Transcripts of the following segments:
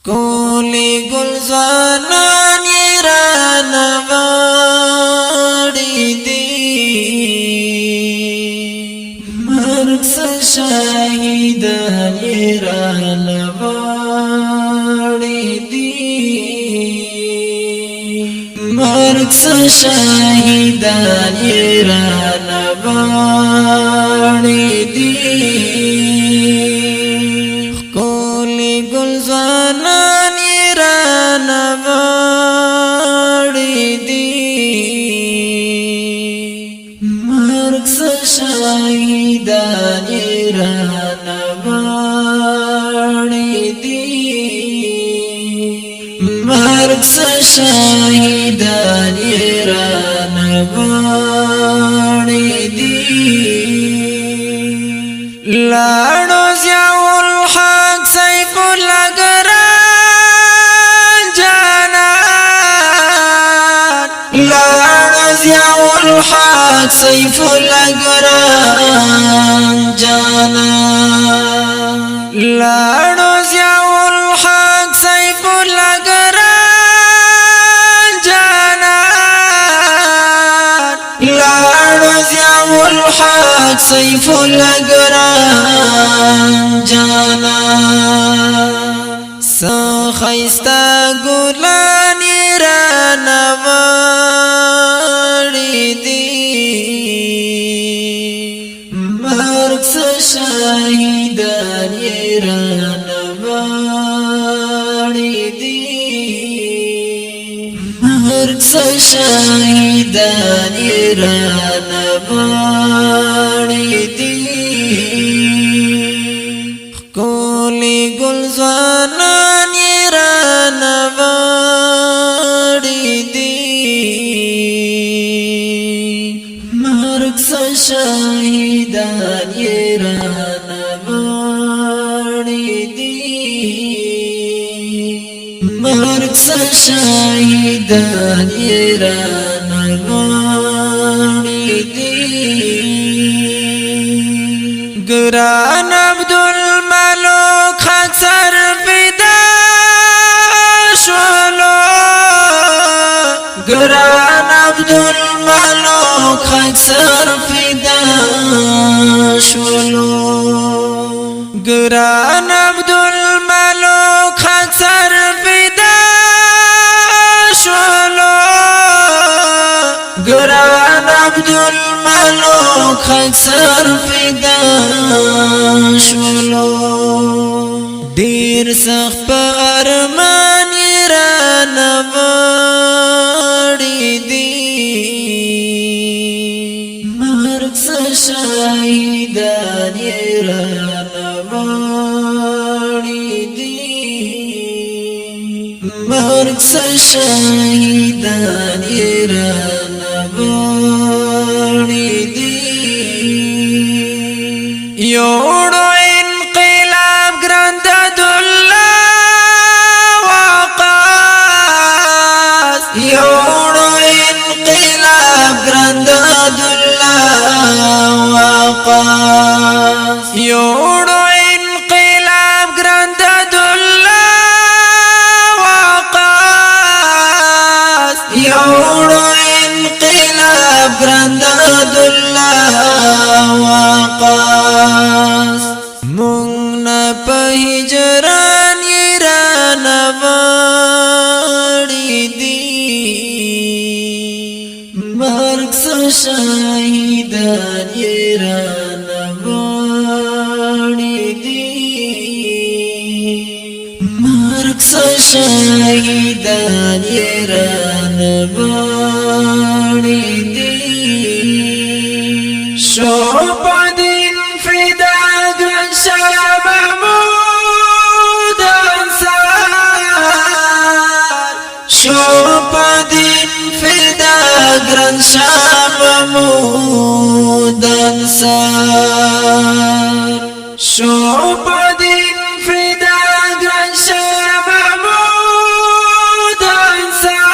کولی گلزانان یران واڑی دی مرگ سے شاہدان یران واڑی دی مرگ سے شاہدان یران واڑی دی کولی گلزانان یران واڑی دی مرگ سے شاہدان یران واڑی دی مرگ سے شاہدان یران واڑی دی لاڑو ضیاء الحق سیف اللہ گران جانان لاڑو ضیاء الحق سیف اللہ گران جانان لاڑو ضیاء الحق سیف اللہ گران جانان لاڑو ضیاء الحق سیف اللہ گران جانان سخیستا گلان یران واڑی دی مرگ سے شاہدان یران واڑی دی مرگ سے شاہدان یران واڑی دی کولی گلزانان یران واڑی دی مرگ سے شاہدان یران واڑی دی مرگ سے شاہدان یران واڑی دی گران عبدالملک خاک سر فدا شولو گران عبدالملک خاک سر فدا شولو گران عبدالملک خاک سر فدا شولو گران عبدالملک خاک سر فدا شولو دیر سخت پا ارمان یران واڑی دی مرگ سے شاہدان یران واڑی دی مرگ سے شاہدان یران واڑی دی یوڑو انقلاب گراند دلّہ وقاس یوڑو انقلاب گراند دلّہ وقاس یوڑو انقلاب گراند دلّہ وقاس یوڑو انقلاب گراند دلّہ وقاس مونگنا پا ہجران یران واڑی دی مرگ سے شاہدان یران واڑی دی مرگ سے شاہدان یران واڑی دی شوپا دین فدا گران شاہ محمود انصار شوپا دین فدا گران شاہ محمود انصار شوپا دین فدا گران شاہ محمود انصار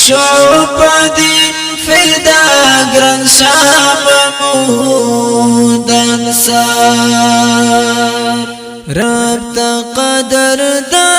شوپا دین فدا گران شاہ محمود انصار رب تا قدر دا